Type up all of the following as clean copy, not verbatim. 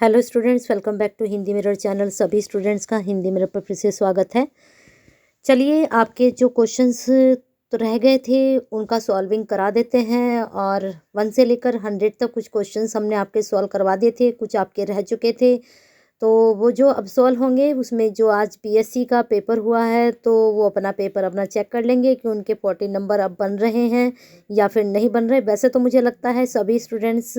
Hello students, welcome back to Hindi mirror channel. सभी students का Hindi mirror पर फिर से स्वागत है। चलिए, आपके जो क्वेश्चंस तो रह गए थे उनका सॉल्विंग करा देते हैं। और 1 से लेकर 100 तक कुछ क्वेश्चंस हमने आपके सॉल्व करवा दिए थे, कुछ आपके रह चुके थे। तो वो जो अब सॉल्व होंगे उसमें जो आज पीएससी का पेपर हुआ है तो वो अपना पेपर अपना चेक कर लेंगे कि उनके 40 नंबर अब बन रहे हैं या फिर नहीं बन रहे। वैसे तो मुझे लगता है सभी स्टूडेंट्स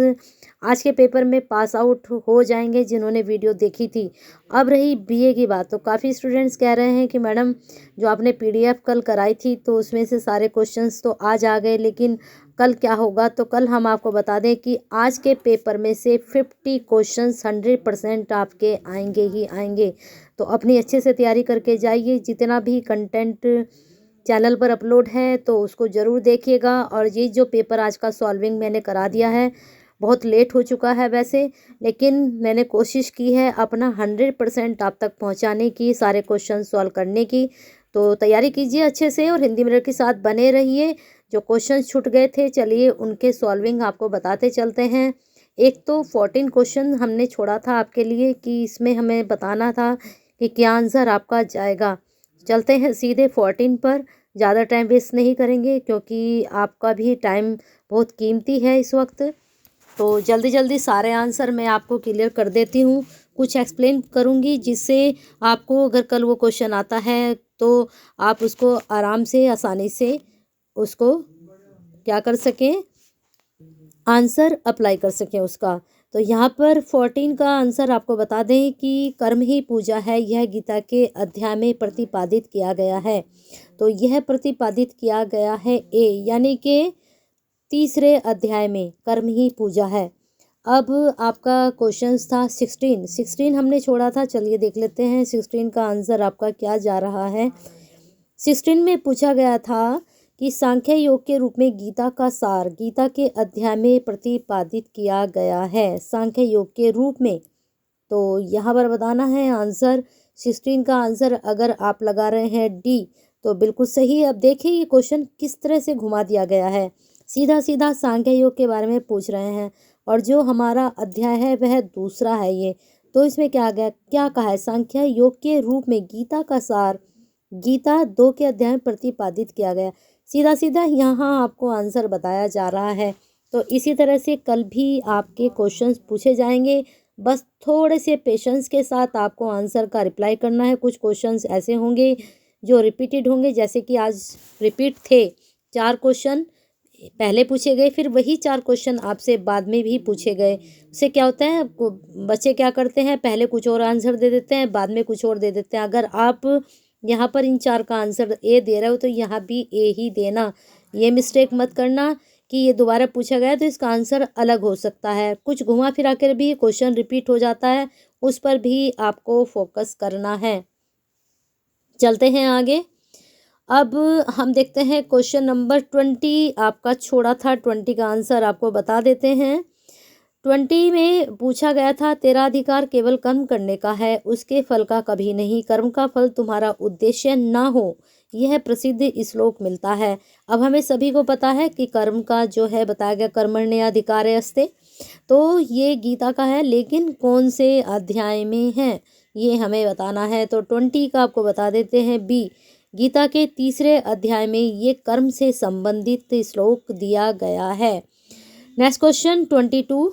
आज के पेपर में पास आउट हो जाएंगे जिन्होंने वीडियो देखी थी। अब रही बीए की बात, तो काफ़ी स्टूडेंट्स कह रहे हैं कि मैडम जो आपने पीडीएफ कल कराई थी तो उसमें से सारे क्वेश्चंस तो आज आ गए, लेकिन कल क्या होगा। तो कल हम आपको बता दें कि आज के पेपर में से 50 क्वेश्चंस 100% आपके आएंगे ही आएंगे। तो अपनी अच्छे से तैयारी करके जाइए। जितना भी कंटेंट चैनल पर अपलोड है तो उसको ज़रूर देखिएगा। और ये जो पेपर आज का सॉल्विंग मैंने करा दिया है, बहुत लेट हो चुका है वैसे, लेकिन मैंने कोशिश की है अपना 100% आप तक पहुंचाने की, सारे क्वेश्चन सॉल्व करने की। तो तैयारी कीजिए अच्छे से और हिंदी मिरर के साथ बने रहिए। जो क्वेश्चन छूट गए थे, चलिए उनके सॉल्विंग आपको बताते चलते हैं। एक तो 14 क्वेश्चन हमने छोड़ा था आपके लिए कि इसमें हमें बताना था कि क्या आंसर आपका जाएगा। चलते हैं सीधे 14 पर। ज़्यादा टाइम वेस्ट नहीं करेंगे क्योंकि आपका भी टाइम बहुत कीमती है इस वक्त। तो जल्दी जल्दी सारे आंसर मैं आपको क्लियर कर देती हूँ, कुछ एक्सप्लेन करूँगी जिससे आपको अगर कल वो क्वेश्चन आता है तो आप उसको आराम से आसानी से उसको क्या कर सकें, आंसर अप्लाई कर सकें उसका। तो यहाँ पर 14 का आंसर आपको बता दें कि कर्म ही पूजा है, यह गीता के अध्याय में प्रतिपादित किया गया है। तो यह प्रतिपादित किया गया है ए यानी कि तीसरे अध्याय में कर्म ही पूजा है। अब आपका क्वेश्चन था 16 हमने छोड़ा था। चलिए देख लेते हैं 16 का आंसर आपका क्या जा रहा है। 16 में पूछा गया था कि सांख्य योग के रूप में गीता का सार गीता के अध्याय में प्रतिपादित किया गया है, सांख्य योग के रूप में। तो यहाँ पर बताना है आंसर। 16 का आंसर अगर आप लगा रहे हैं डी तो बिल्कुल सही। अब देखिए ये क्वेश्चन किस तरह से घुमा दिया गया है, सीधा सीधा सांख्य योग के बारे में पूछ रहे हैं और जो हमारा अध्याय है वह दूसरा है ये। तो इसमें क्या गया, क्या कहा है, सांख्य योग के रूप में गीता का सार गीता 2 के अध्याय में प्रतिपादित किया गया। सीधा सीधा यहाँ आपको आंसर बताया जा रहा है। तो इसी तरह से कल भी आपके क्वेश्चंस पूछे जाएंगे, बस थोड़े से पेशेंस के साथ आपको आंसर का रिप्लाई करना है। कुछ क्वेश्चंस ऐसे होंगे जो रिपीटेड होंगे, जैसे कि आज रिपीट थे 4 क्वेश्चन पहले पूछे गए, फिर वही 4 क्वेश्चन आपसे बाद में भी पूछे गए। उससे क्या होता है, बच्चे क्या करते हैं, पहले कुछ और आंसर दे देते हैं, बाद में कुछ और दे देते हैं। अगर आप यहाँ पर इन 4 का आंसर ए दे रहे हो तो यहाँ भी ए ही देना। ये मिस्टेक मत करना कि ये दोबारा पूछा गया तो इसका आंसर अलग हो सकता है। कुछ घुमा फिरा कर भी क्वेश्चन रिपीट हो जाता है, उस पर भी आपको फोकस करना है। चलते हैं आगे। अब हम देखते हैं क्वेश्चन नंबर 20 आपका छोड़ा था। 20 का आंसर आपको बता देते हैं। 20 में पूछा गया था, तेरा अधिकार केवल कर्म करने का है, उसके फल का कभी नहीं। कर्म का फल तुम्हारा उद्देश्य ना हो, यह प्रसिद्ध श्लोक मिलता है। अब हमें सभी को पता है कि कर्म का जो है बताया गया, कर्मण्येवाधिकारस्ते, तो ये गीता का है, लेकिन कौन से अध्याय में है ये हमें बताना है। तो 20 का आपको बता देते हैं बी, गीता के तीसरे अध्याय में ये कर्म से संबंधित श्लोक दिया गया है। नेक्स्ट क्वेश्चन 22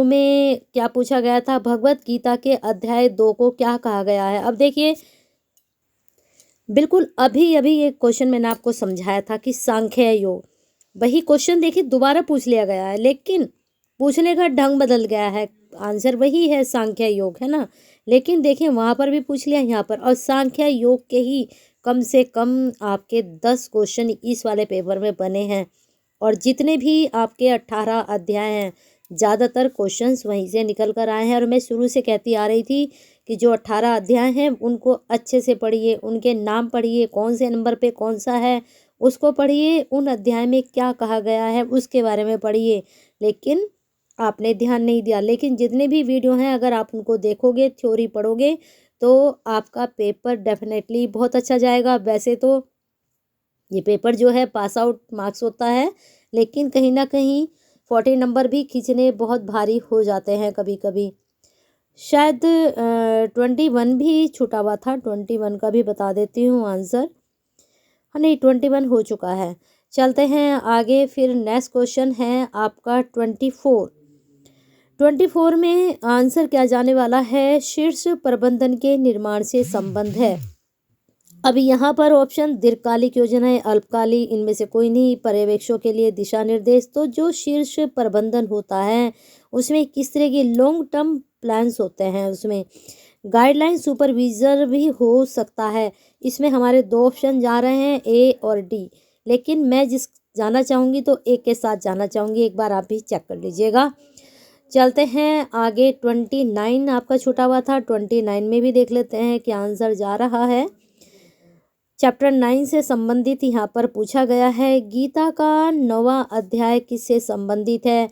में क्या पूछा गया था, भगवत गीता के अध्याय 2 को क्या कहा गया है। अब देखिए, बिल्कुल अभी अभी ये क्वेश्चन मैंने आपको समझाया था कि सांख्य योग, वही क्वेश्चन देखिए दोबारा पूछ लिया गया है, लेकिन पूछने का ढंग बदल गया है। आंसर वही है, सांख्य योग है ना, लेकिन देखिए वहाँ पर भी पूछ लिया यहाँ पर। और सांख्य योग के ही कम से कम आपके 10 क्वेश्चन इस वाले पेपर में बने हैं। और जितने भी आपके 18 अध्याय हैं, ज़्यादातर क्वेश्चंस वहीं से निकल कर आए हैं। और मैं शुरू से कहती आ रही थी कि जो 18 अध्याय हैं उनको अच्छे से पढ़िए, उनके नाम पढ़िए, कौन से नंबर पे कौन सा है उसको पढ़िए, उन अध्याय में क्या कहा गया है उसके बारे में पढ़िए। लेकिन आपने ध्यान नहीं दिया। लेकिन जितने भी वीडियो हैं अगर आप उनको देखोगे, थ्योरी पढ़ोगे, तो आपका पेपर डेफिनेटली बहुत अच्छा जाएगा। वैसे तो ये पेपर जो है पास आउट मार्क्स होता है, लेकिन कहीं ना कहीं 40 नंबर भी खींचने बहुत भारी हो जाते हैं कभी कभी। शायद 21 भी छूटा हुआ था, 21 का भी बता देती हूँ आंसर। हाँ नहीं, 21 हो चुका है। चलते हैं आगे, फिर नेक्स्ट क्वेश्चन है आपका 24 में आंसर क्या जाने वाला है? शीर्ष प्रबंधन के निर्माण से संबंध है। अभी यहाँ पर ऑप्शन दीर्घकालिक योजना है, अल्पकालिक, इनमें से कोई नहीं। पर्यवेक्षकों के लिए दिशा निर्देश, तो जो शीर्ष प्रबंधन होता है उसमें किस तरह की लॉन्ग टर्म प्लान्स होते हैं, उसमें गाइडलाइन सुपरविजर भी हो सकता है। इसमें हमारे दो ऑप्शन जा रहे हैं, ए और डी, लेकिन मैं जिस जाना चाहूँगी तो ए के साथ जाना चाहूँगी। एक बार आप भी चेक कर लीजिएगा। चलते हैं आगे, 29 आपका छूटा हुआ था, 29 में भी देख लेते हैं क्या आंसर जा रहा है। चैप्टर 9 से संबंधित यहाँ पर पूछा गया है, गीता का 9वां अध्याय किससे संबंधित है?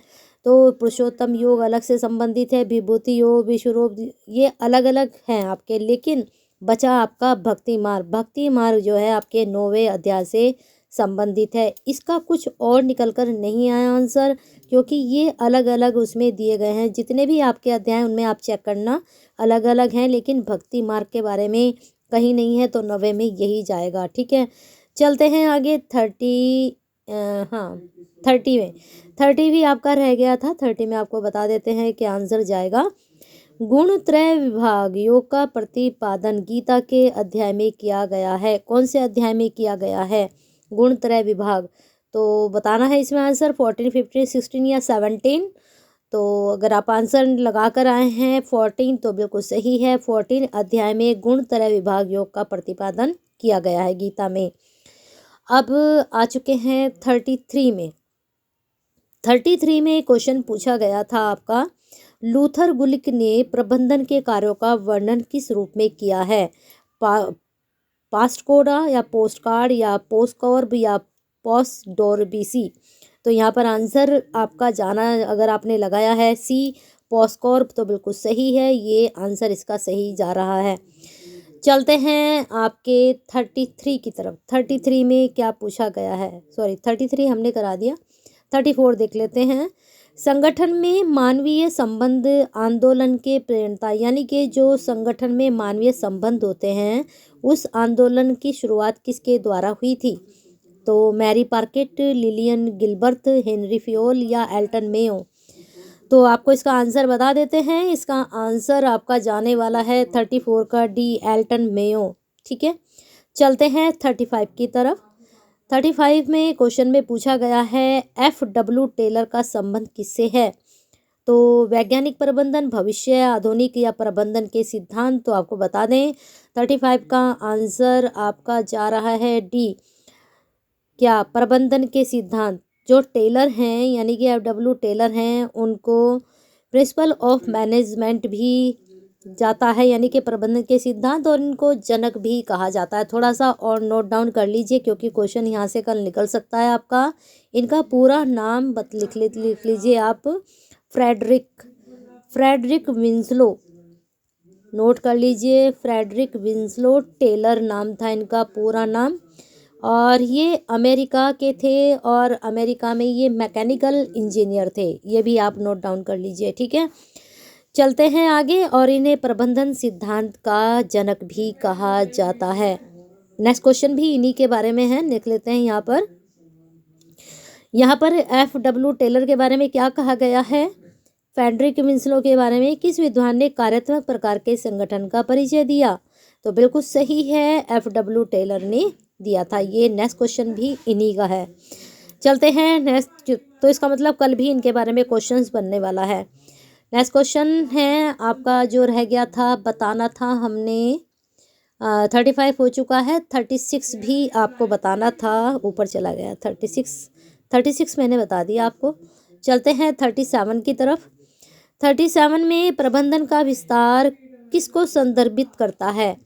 तो पुरुषोत्तम योग अलग से संबंधित है, विभूति योग, विश्वरूप, ये अलग अलग हैं आपके, लेकिन बचा आपका भक्ति मार्ग। भक्ति मार्ग जो है आपके 9वें अध्याय से संबंधित है। इसका कुछ और निकल कर नहीं आया आंसर, क्योंकि ये अलग अलग उसमें दिए गए हैं। जितने भी आपके अध्याय उनमें आप चेक करना, अलग अलग हैं, लेकिन भक्ति मार्ग के बारे में कहीं नहीं है, तो 90 में यही जाएगा। ठीक है, चलते हैं आगे। 30 में 30 भी आपका रह गया था। 30 में आपको बता देते हैं कि आंसर जाएगा, गुणत्रय विभाग योग का प्रतिपादन गीता के अध्याय में किया गया है। कौन से अध्याय में किया गया है गुणत्रय विभाग? तो बताना है इसमें आंसर 14, 15, 16 या 17। तो अगर आप आंसर लगा कर आए हैं 14 तो बिल्कुल सही है। 14 अध्याय में गुणत्रय विभाग योग का प्रतिपादन किया गया है गीता में। अब आ चुके हैं 33 में। 33 में क्वेश्चन पूछा गया था आपका, लूथर गुलिक ने प्रबंधन के कार्यों का वर्णन किस रूप में किया है? पास्टकोडा या पोस्टकार्ड या पोस्टकॉर्ब या पोस्टडोरबीसी? तो यहाँ पर आंसर आपका जाना, अगर आपने लगाया है सी पोस्टकॉर्ब, तो बिल्कुल सही है, ये आंसर इसका सही जा रहा है। चलते हैं आपके 33 की तरफ। 33 में क्या पूछा गया है? सॉरी, 33 हमने करा दिया, 34 देख लेते हैं। संगठन में मानवीय संबंध आंदोलन के प्रेरणा, यानी कि जो संगठन में मानवीय संबंध होते हैं उस आंदोलन की शुरुआत किसके द्वारा हुई थी? तो Mary Parker, Lillian Gilbreth, Henri Fayol या एल्टन मेयो? तो आपको इसका आंसर बता देते हैं। इसका आंसर आपका जाने वाला है 34 का डी, एल्टन मेयो। ठीक है, चलते हैं 35 की तरफ। 35 में क्वेश्चन में पूछा गया है, FW टेलर का संबंध किससे है? तो वैज्ञानिक प्रबंधन, भविष्य, आधुनिक या प्रबंधन के सिद्धांत? तो आपको बता दें 35 का आंसर आपका जा रहा है डी, क्या प्रबंधन के सिद्धांत। जो टेलर हैं यानी कि FW टेलर हैं, उनको प्रिंसिपल ऑफ मैनेजमेंट भी जाता है, यानी कि प्रबंधन के सिद्धांत, और इनको जनक भी कहा जाता है। थोड़ा सा और नोट डाउन कर लीजिए, क्योंकि क्वेश्चन यहाँ से कल निकल सकता है आपका। इनका पूरा नाम लिख लीजिए आप, फ्रेडरिक विंसलो, नोट कर लीजिए, फ्रेडरिक विंसलो टेलर नाम था इनका पूरा नाम। और ये अमेरिका के थे, और अमेरिका में ये मैकेनिकल इंजीनियर थे, ये भी आप नोट डाउन कर लीजिए। ठीक है, चलते हैं आगे। और इन्हें प्रबंधन सिद्धांत का जनक भी कहा जाता है। नेक्स्ट क्वेश्चन भी इन्हीं के बारे में है, लिख लेते हैं यहाँ पर FW टेलर के बारे में क्या कहा गया है? फ्रेडरिक विंसलो के बारे में, किस विद्वान ने कार्यात्मक प्रकार के संगठन का परिचय दिया? तो बिल्कुल सही है, FW टेलर ने दिया था। ये नेक्स्ट क्वेश्चन भी इन्हीं का है। चलते हैं नेक्स्ट, तो इसका मतलब कल भी इनके बारे में क्वेश्चंस बनने वाला है। नेक्स्ट क्वेश्चन है आपका, जो रह गया था बताना था हमने, 35 हो चुका है, 36 भी आपको बताना था, ऊपर चला गया। 36 मैंने बता दिया आपको। चलते हैं 37 की तरफ। 37 में प्रबंधन का विस्तार किसको संदर्भित करता है?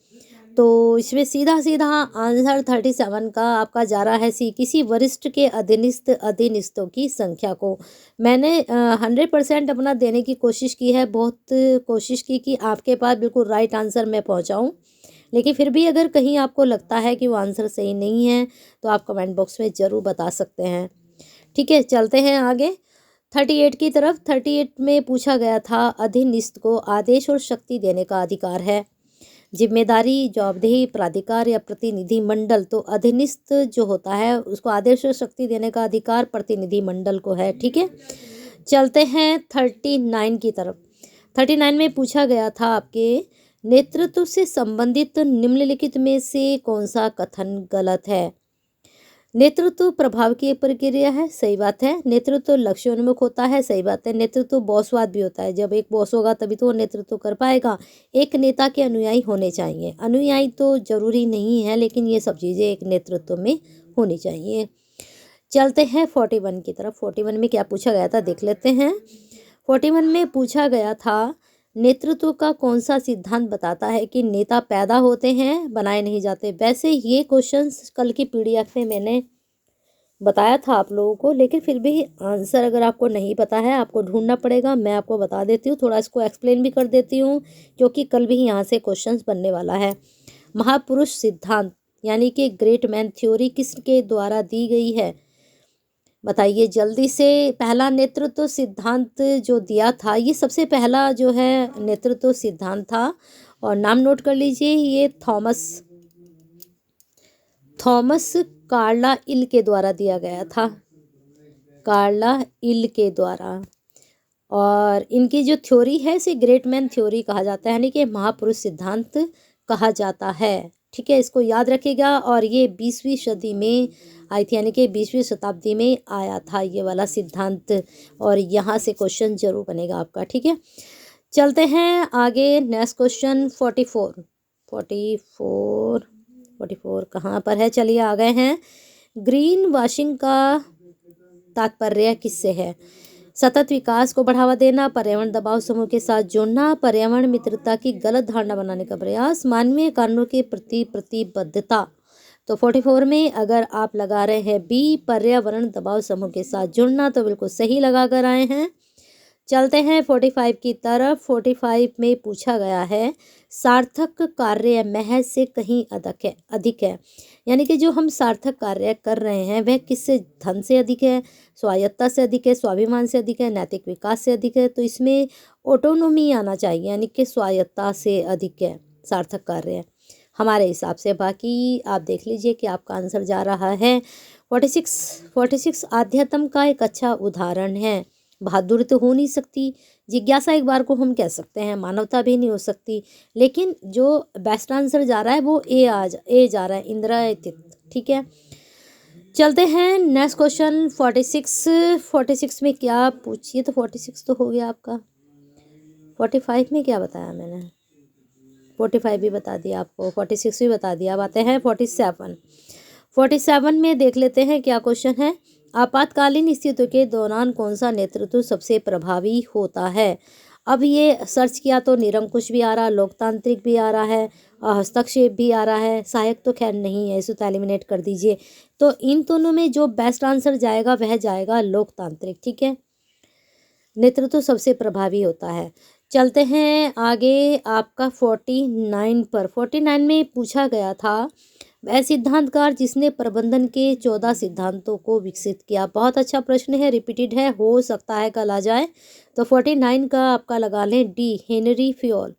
तो इसमें सीधा आंसर 37 का आपका जा रहा है सी, किसी वरिष्ठ के अधीनस्थों की संख्या को। मैंने 100% अपना देने की कोशिश की है, बहुत कोशिश की कि आपके पास बिल्कुल राइट आंसर मैं पहुंचाऊं, लेकिन फिर भी अगर कहीं आपको लगता है कि वो आंसर सही नहीं है तो आप कमेंट बॉक्स में ज़रूर बता सकते हैं। ठीक है, चलते हैं आगे। 38 की तरफ 38 में पूछा गया था अधीनस्थ को आदेश और शक्ति देने का अधिकार है। जिम्मेदारी, जवाबदेही, प्राधिकार या प्रतिनिधि मंडल, तो अधीनस्थ जो होता है उसको आदेश और शक्ति देने का अधिकार प्रतिनिधि मंडल को है। ठीक है, चलते हैं 39 की तरफ। 39 में पूछा गया था आपके नेतृत्व से संबंधित निम्नलिखित में से कौन सा कथन गलत है। नेतृत्व प्रभाव की एक प्रक्रिया है, सही बात है। नेतृत्व लक्ष्योन्मुख होता है, सही बात है। नेतृत्व बॉसवाद भी होता है, जब एक बॉस होगा तभी तो वो नेतृत्व कर पाएगा। एक नेता के अनुयायी होने चाहिए, अनुयायी तो जरूरी नहीं है लेकिन ये सब चीज़ें एक नेतृत्व में होनी चाहिए। चलते हैं 41 की तरफ। 41 में क्या पूछा गया था देख लेते हैं। 41 में पूछा गया था नेतृत्व का कौन सा सिद्धांत बताता है कि नेता पैदा होते हैं, बनाए नहीं जाते। वैसे ये क्वेश्चंस कल की पीडीएफ में मैंने बताया था आप लोगों को, लेकिन फिर भी आंसर अगर आपको नहीं पता है आपको ढूंढना पड़ेगा। मैं आपको बता देती हूँ, थोड़ा इसको एक्सप्लेन भी कर देती हूँ क्योंकि कल भी यहाँ से क्वेश्चंस बनने वाला है। महापुरुष सिद्धांत यानी कि ग्रेट मैन थ्योरी किसके द्वारा दी गई है, बताइए जल्दी से। पहला नेतृत्व सिद्धांत जो दिया था, ये सबसे पहला जो है नेतृत्व सिद्धांत था, और नाम नोट कर लीजिए, ये थॉमस कार्लाइल के द्वारा दिया गया था, कार्लाइल के द्वारा। और इनकी जो थ्योरी है इसे ग्रेट मैन थ्योरी कहा जाता है, यानी कि महापुरुष सिद्धांत कहा जाता है। ठीक है, इसको याद रखिएगा। और ये 20वीं सदी में आई थी, यानी कि 20वीं शताब्दी में आया था ये वाला सिद्धांत, और यहाँ से क्वेश्चन जरूर बनेगा आपका। ठीक है, चलते हैं आगे। नेक्स्ट क्वेश्चन 44 कहाँ पर है, चलिए आ गए हैं। ग्रीन वॉशिंग का तात्पर्य किससे है। सतत विकास को बढ़ावा देना, पर्यावरण दबाव समूह के साथ जोड़ना, पर्यावरण मित्रता की गलत धारणा बनाने का प्रयास, मानवीय कारणों के प्रति प्रतिबद्धता। तो 44 में अगर आप लगा रहे हैं बी, पर्यावरण दबाव समूह के साथ जुड़ना, तो बिल्कुल सही लगा कर आए हैं। चलते हैं 45 की तरफ। 45 में पूछा गया है सार्थक कार्य महज से कहीं अधिक है, यानी कि जो हम सार्थक कार्य कर रहे हैं वह किससे, धन से अधिक है, स्वायत्ता से अधिक है, स्वाभिमान से अधिक है, नैतिक विकास से अधिक है। तो इसमें ऑटोनोमी आना चाहिए, यानी कि स्वायत्ता से अधिक है सार्थक कार्य हमारे हिसाब से। बाकी आप देख लीजिए कि आपका आंसर जा रहा है 46 आध्यात्म का एक अच्छा उदाहरण है। बहादुरी तो हो नहीं सकती, जिज्ञासा एक बार को हम कह सकते हैं, मानवता भी नहीं हो सकती, लेकिन जो बेस्ट आंसर जा रहा है वो ए जा रहा है, इंद्रियातीत। ठीक है, चलते हैं नेक्स्ट क्वेश्चन 46 में क्या पूछिए। तो 46 तो हो गया आपका। 45 में क्या बताया मैंने, 45 भी बता दिया आपको, 46 भी बता दिया। अब आते हैं 47 में देख लेते हैं क्या क्वेश्चन है। आपातकालीन स्थितियों के दौरान कौन सा नेतृत्व सबसे प्रभावी होता है। अब ये सर्च किया तो निरंकुश भी आ रहा है, लोकतांत्रिक भी आ रहा है, और हस्तक्षेप भी आ रहा है, सहायक तो खैर नहीं है, इसे तो एलिमिनेट कर दीजिए। तो इन दोनों में जो बेस्ट आंसर जाएगा वह जाएगा लोकतांत्रिक। ठीक है, नेतृत्व सबसे प्रभावी होता है। चलते हैं आगे आपका 49 में पूछा गया था वह सिद्धांतकार जिसने प्रबंधन के 14 सिद्धांतों को विकसित किया। बहुत अच्छा प्रश्न है, रिपीटेड है, हो सकता है कल आ जाए। तो 49 का आपका लगा लें डी, हेनरी फ्योल।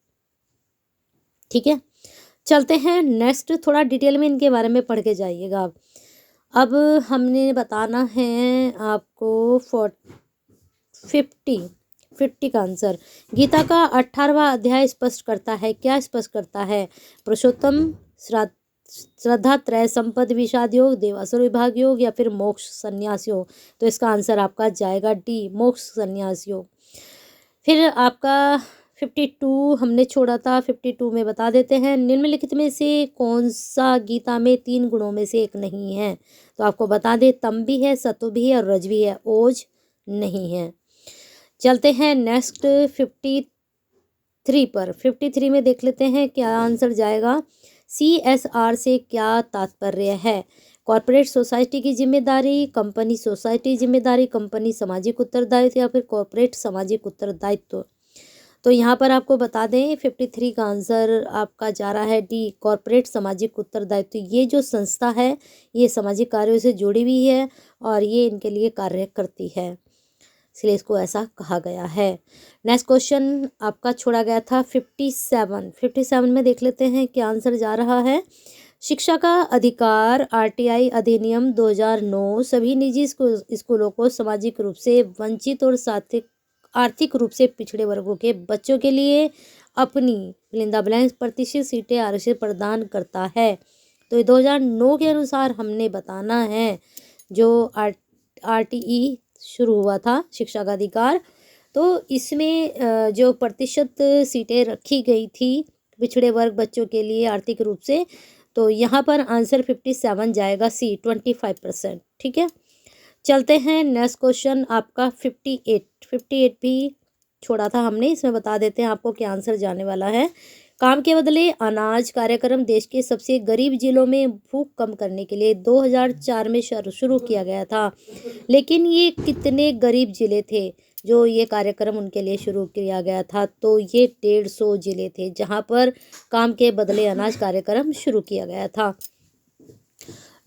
ठीक है, चलते हैं नेक्स्ट, थोड़ा डिटेल में इनके बारे में पढ़ के जाइएगा। अब हमने बताना है आपको 50 का आंसर। गीता का 18वां अध्याय स्पष्ट करता है, क्या स्पष्ट करता है, पुरुषोत्तम, श्रद्धा, त्रय संपद, विषाद योग, देवासुर विभाग योग, या फिर मोक्ष संन्यास योग। तो इसका आंसर आपका जाएगा डी, मोक्ष संन्यास योग। फिर आपका 52 हमने छोड़ा था, 52 में बता देते हैं निम्नलिखित में से कौन सा गीता में 3 गुणों में से एक नहीं है। तो आपको बता दें तम भी है, सत्व भी है और रज भी है, ओज नहीं है। चलते हैं नेक्स्ट 53 पर। 53 में देख लेते हैं क्या आंसर जाएगा। CSR से क्या तात्पर्य है। कॉर्पोरेट सोसाइटी की जिम्मेदारी, कंपनी सोसाइटी जिम्मेदारी, कंपनी सामाजिक उत्तरदायित्व, या फिर कॉर्पोरेट सामाजिक उत्तरदायित्व। तो यहाँ पर आपको बता दें 53 का आंसर आपका जा रहा है डी, कॉर्पोरेट सामाजिक उत्तरदायित्व। ये जो संस्था है ये सामाजिक कार्यों से जुड़ी हुई है और ये इनके लिए कार्य करती है। इसलिए इसको ऐसा कहा गया है। नेक्स्ट क्वेश्चन आपका छोड़ा गया था 57 में देख लेते हैं क्या आंसर जा रहा है। शिक्षा का अधिकार आरटीआई अधिनियम 2009 सभी निजी स्कूलों को सामाजिक रूप से वंचित और आर्थिक रूप से पिछड़े वर्गों के बच्चों के लिए अपनी फिलिंदा ब्लैंक्स प्रतिशत सीटें आरक्षित प्रदान करता है। तो 2009 के अनुसार हमने बताना है जो आरटीई शुरू हुआ था शिक्षा का अधिकार, तो इसमें जो प्रतिशत सीटें रखी गई थी पिछड़े वर्ग बच्चों के लिए आर्थिक रूप से, तो यहाँ पर आंसर 57 जाएगा सी 25%। ठीक है, चलते हैं नेक्स्ट क्वेश्चन आपका 58 भी छोड़ा था हमने, इसमें बता देते हैं आपको क्या आंसर जाने वाला है। काम के बदले अनाज कार्यक्रम देश के सबसे गरीब जिलों में भूख कम करने के लिए 2004 में शुरू किया गया था, लेकिन ये कितने गरीब जिले थे जो ये कार्यक्रम उनके लिए शुरू किया गया था? तो ये 150 जिले थे जहाँ पर काम के बदले अनाज कार्यक्रम शुरू किया गया था।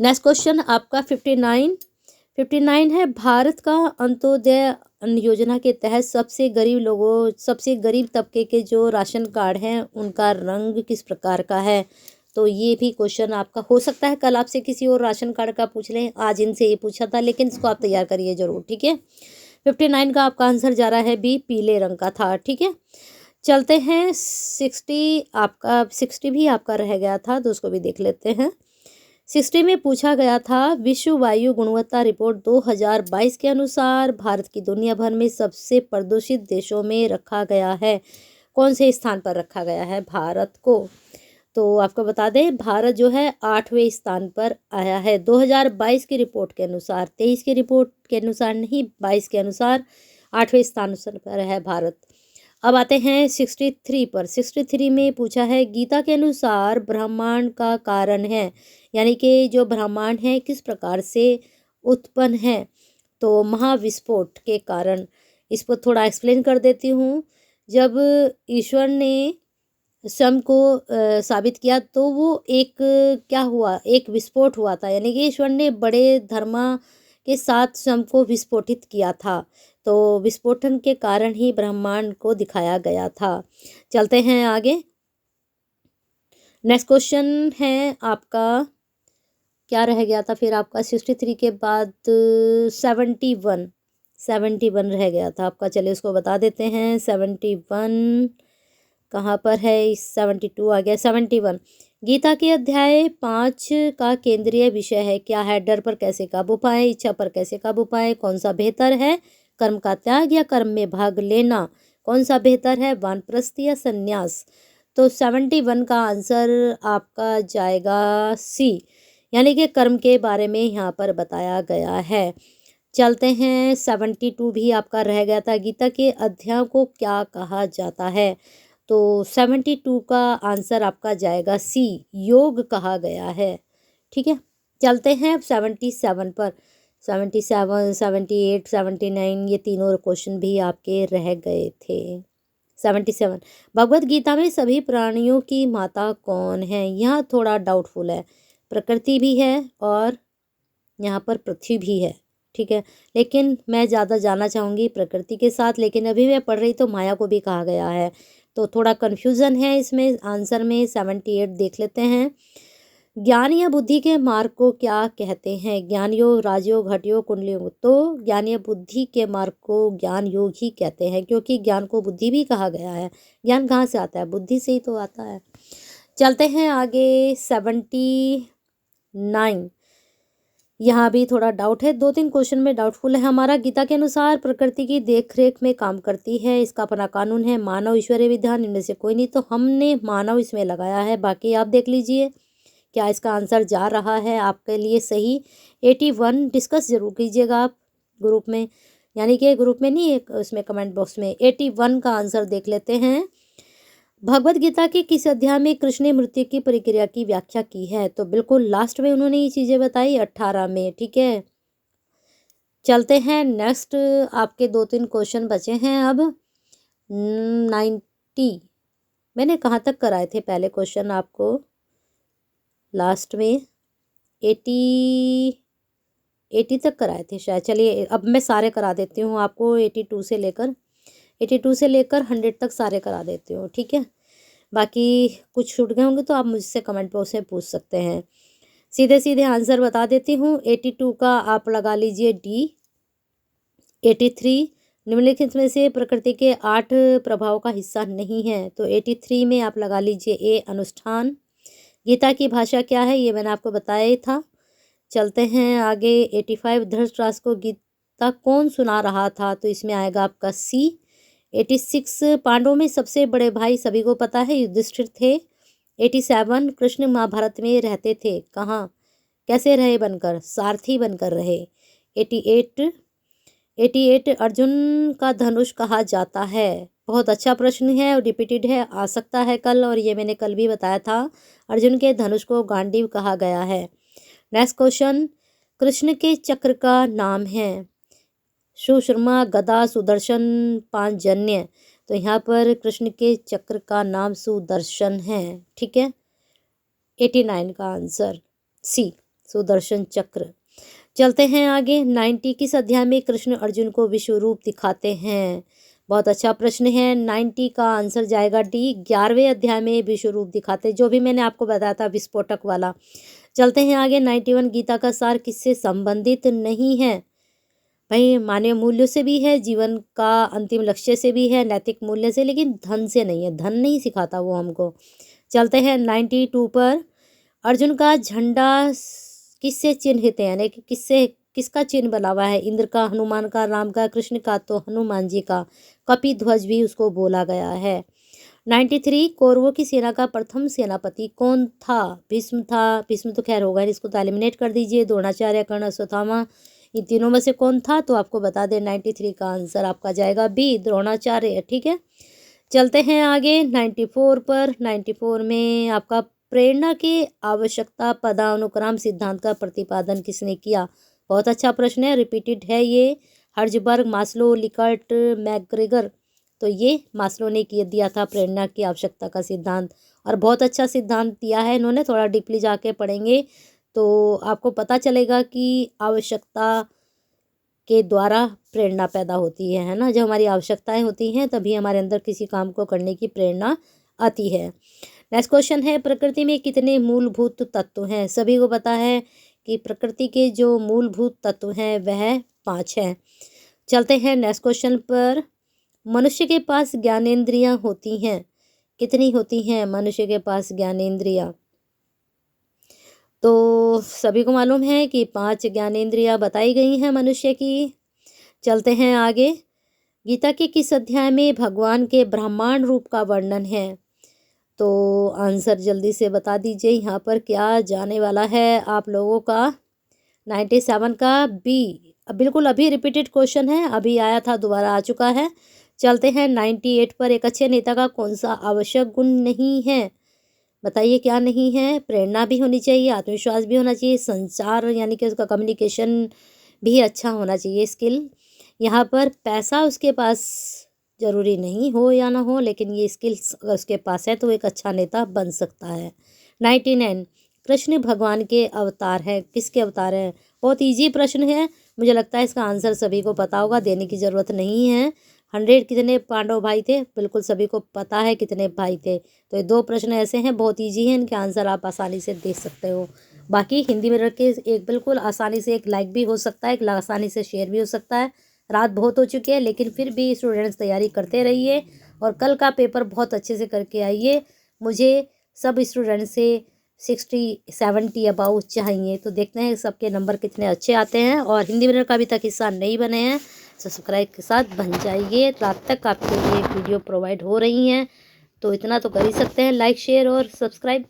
नेक्स्ट क्वेश्चन आपका 59 है, भारत का अंत्योदय अन्न योजना के तहत सबसे गरीब तबके के जो राशन कार्ड हैं उनका रंग किस प्रकार का है? तो ये भी क्वेश्चन आपका हो सकता है कल आपसे किसी और राशन कार्ड का पूछ लें, आज इनसे ये पूछा था, लेकिन इसको आप तैयार करिए जरूर। ठीक है, 59 का आपका आंसर जा रहा है बी, पीले रंग का था। ठीक है, चलते हैं 60 भी आपका रह गया था तो उसको भी देख लेते हैं। 60 में पूछा गया था विश्व वायु गुणवत्ता रिपोर्ट 2022 के अनुसार भारत की दुनिया भर में सबसे प्रदूषित देशों में रखा गया है, कौन से स्थान पर रखा गया है भारत को? तो आपको बता दें भारत जो है 8वें स्थान पर आया है 2022 की रिपोर्ट के अनुसार, 23 की रिपोर्ट के अनुसार नहीं, 22 के अनुसार 8वें स्थान पर है भारत। अब आते हैं 63 पर। 63 में पूछा है गीता के अनुसार ब्रह्मांड का कारण है, यानी कि जो ब्रह्मांड है किस प्रकार से उत्पन्न है? तो महाविस्फोट के कारण। इसको थोड़ा एक्सप्लेन कर देती हूँ। जब ईश्वर ने स्वयं को साबित किया तो वो क्या हुआ, एक विस्फोट हुआ था, यानी कि ईश्वर ने बड़े धर्मा के साथ स्वयं को विस्फोटित किया था, तो विस्फोटन के कारण ही ब्रह्मांड को दिखाया गया था। चलते हैं आगे। नेक्स्ट क्वेश्चन है आपका, क्या रह गया था फिर आपका 63 के बाद? 71 रह गया था आपका, चलिए उसको बता देते हैं। 71 कहाँ पर है? 72 आ गया। 71 गीता के अध्याय 5 का केंद्रीय विषय है क्या है? डर पर कैसे काबू पाएं, इच्छा पर कैसे काबू पाएं, कौन सा बेहतर है, कर्म का त्याग या कर्म में भाग लेना, कौन सा बेहतर है, वानप्रस्थ या संन्यास? तो 71 का आंसर आपका जाएगा सी, यानी कि कर्म के बारे में यहाँ पर बताया गया है। चलते हैं 72 भी आपका रह गया था, गीता के अध्याय को क्या कहा जाता है? तो 72 का आंसर आपका जाएगा सी, योग कहा गया है। ठीक है, चलते हैं 77 पर। 77, 78, 79 ये तीनों क्वेश्चन भी आपके रह गए थे। 77 भगवत गीता में सभी प्राणियों की माता कौन है? यहाँ थोड़ा डाउटफुल है, प्रकृति भी है और यहाँ पर पृथ्वी भी है। ठीक है, लेकिन मैं ज़्यादा जाना चाहूँगी प्रकृति के साथ, लेकिन अभी मैं पढ़ रही तो माया को भी कहा गया है, तो थोड़ा कन्फ्यूज़न है इसमें आंसर में। 78 देख लेते हैं। ज्ञान या बुद्धि के मार्ग को क्या कहते हैं? ज्ञान योग, राजयोग, हठ योग, कुंडली योग। तो ज्ञान या बुद्धि के मार्ग को ज्ञान योग ही कहते हैं, क्योंकि ज्ञान को बुद्धि भी कहा गया है। ज्ञान कहाँ से आता है? बुद्धि से ही तो आता है। चलते हैं आगे 79, यहाँ भी थोड़ा डाउट है, 2-3 क्वेश्चन में डाउटफुल है हमारा। गीता के अनुसार प्रकृति की देखरेख में काम करती है, इसका अपना कानून है, मानव ईश्वरीय विधान, इनमें से कोई नहीं, तो हमने मानव इसमें लगाया है, बाकी आप देख लीजिए क्या इसका आंसर जा रहा है आपके लिए सही। 81 डिस्कस जरूर कीजिएगा आप ग्रुप में, यानी कि ग्रुप में नहीं, उसमें कमेंट बॉक्स में। 81 का आंसर देख लेते हैं। भगवत गीता के किस अध्याय में कृष्ण ने मृत्यु की प्रक्रिया की व्याख्या की है? तो बिल्कुल लास्ट में उन्होंने ये चीज़ें बताई, 18 में। ठीक है, चलते हैं नेक्स्ट। आपके 2-3 क्वेश्चन बचे हैं अब। 90 मैंने कहाँ तक कराए थे पहले क्वेश्चन आपको? लास्ट में 80 80 तक कराए थे शायद। चलिए अब मैं सारे करा देती हूँ आपको, 82 से लेकर 100 तक सारे करा देती हूँ, ठीक है। बाकी कुछ छूट गए होंगे तो आप मुझसे कमेंट बॉक्स में पूछ सकते हैं। सीधे सीधे आंसर बता देती हूँ। 82 का आप लगा लीजिए डी। 83 निम्नलिखित में से प्रकृति के 8 प्रभाव का हिस्सा नहीं है, तो 83 में आप लगा लीजिए ए अनुष्ठान। गीता की भाषा क्या है, ये मैंने आपको बताया ही था। चलते हैं आगे। 85 धृतराष्ट्र को गीता कौन सुना रहा था, तो इसमें आएगा आपका सी। 86 पांडवों में सबसे बड़े भाई सभी को पता है युधिष्ठिर थे। 87 कृष्ण महाभारत में रहते थे, कहाँ कैसे रहे बनकर, सारथी बनकर रहे। 88 अर्जुन का धनुष कहा जाता है। बहुत अच्छा प्रश्न है और रिपीटेड है, आ सकता है कल, और ये मैंने कल भी बताया था। अर्जुन के धनुष को गांडीव कहा गया है। नेक्स्ट क्वेश्चन, कृष्ण के चक्र का नाम है सुषमा, गदा, सुदर्शन, पांचजन्य। तो यहाँ पर कृष्ण के चक्र का नाम सुदर्शन है, ठीक है। 89 का आंसर सी, सुदर्शन चक्र। चलते हैं आगे। 90 किस अध्याय में कृष्ण अर्जुन को विश्व रूप दिखाते हैं। बहुत अच्छा प्रश्न है। 90 का आंसर जाएगा डी, 11वें अध्याय में विश्व रूप दिखाते, जो भी मैंने आपको बताया था विस्फोटक वाला। चलते हैं आगे। 91 गीता का सार किससे संबंधित नहीं है। भाई मानवीय मूल्यों से भी है, जीवन का अंतिम लक्ष्य से भी है, नैतिक मूल्य से, लेकिन धन से नहीं है। धन नहीं सिखाता वो हमको। चलते हैं 92 पर। अर्जुन का झंडा किससे चिन्हित है, यानी कि किसका चिन्ह बना हुआ है। इंद्र का, हनुमान का, राम का, कृष्ण का, तो हनुमान जी का। कपि ध्वज भी उसको बोला गया है। 93 कौरवों की सेना का प्रथम सेनापति कौन था। भीष्म था। भीष्म तो खैर होगा, इसको तो एलिमिनेट कर दीजिए। द्रोणाचार्य, कर्ण, अश्वत्थामा, इन तीनों में से कौन था, तो आपको बता दें 93 का आंसर आपका जाएगा बी, द्रोणाचार्य, ठीक है। चलते हैं आगे 94 पर। 94 में आपका प्रेरणा की आवश्यकता पदानुक्रम सिद्धांत का प्रतिपादन किसने किया। बहुत अच्छा प्रश्न है, रिपीटेड है ये। Herzberg, Maslow, Likert, McGregor. तो ये मास्लो ने दिया था प्रेरणा की आवश्यकता का सिद्धांत, और बहुत अच्छा सिद्धांत दिया है इन्होंने। थोड़ा डीपली जाके पढ़ेंगे तो आपको पता चलेगा कि आवश्यकता के द्वारा प्रेरणा पैदा होती है ना। जब हमारी आवश्यकताएं होती हैं तभी हमारे अंदर किसी काम को करने की प्रेरणा आती है। नेक्स्ट क्वेश्चन है, प्रकृति में कितने मूलभूत तत्व हैं। सभी को पता है कि प्रकृति के जो मूलभूत तत्व हैं वह 5 हैं। चलते हैं नेक्स्ट क्वेश्चन पर। मनुष्य के पास ज्ञानेंद्रियां होती हैं, कितनी होती हैं मनुष्य के पास ज्ञानेंद्रियां। तो सभी को मालूम है कि 5 ज्ञानेंद्रियां बताई गई हैं मनुष्य की। चलते हैं आगे। गीता के किस अध्याय में भगवान के ब्रह्मांड रूप का वर्णन है। तो आंसर जल्दी से बता दीजिए, यहाँ पर क्या जाने वाला है आप लोगों का। 97 का बी, बिल्कुल अभी रिपीटेड क्वेश्चन है, अभी आया था दोबारा आ चुका है। चलते हैं 98 पर। एक अच्छे नेता का कौन सा आवश्यक गुण नहीं है, बताइए क्या नहीं है। प्रेरणा भी होनी चाहिए, आत्मविश्वास भी होना चाहिए, संचार यानी कि उसका कम्युनिकेशन भी अच्छा होना चाहिए, स्किल। यहाँ पर पैसा उसके पास जरूरी नहीं हो या ना हो, लेकिन ये स्किल्स अगर उसके पास है तो एक अच्छा नेता बन सकता है। 99 कृष्ण भगवान के अवतार हैं, किसके अवतार हैं। बहुत इजी प्रश्न है, मुझे लगता है इसका आंसर सभी को पता होगा, देने की ज़रूरत नहीं है। 100 कितने पांडव भाई थे, बिल्कुल सभी को पता है कितने भाई थे। तो ये 2 प्रश्न ऐसे हैं, बहुत ईजी हैं, इनके आंसर आप आसानी से दे सकते हो। बाकी हिंदी में रख के एक बिल्कुल आसानी से एक लाइक भी हो सकता है, एक आसानी से शेयर भी हो सकता है। रात बहुत हो चुकी है, लेकिन फिर भी स्टूडेंट्स तैयारी करते रहिए और कल का पेपर बहुत अच्छे से करके आइए। मुझे सब स्टूडेंट से 60-70 अबाउ चाहिए, तो देखते हैं सबके नंबर कितने अच्छे आते हैं। और हिंदी मीडियम का अभी तक हिस्सा नहीं बने हैं, सब्सक्राइब के साथ बन जाइए। रात तक आपके लिए वीडियो प्रोवाइड हो रही हैं, तो इतना तो कर ही सकते हैं, लाइक शेयर और सब्सक्राइब।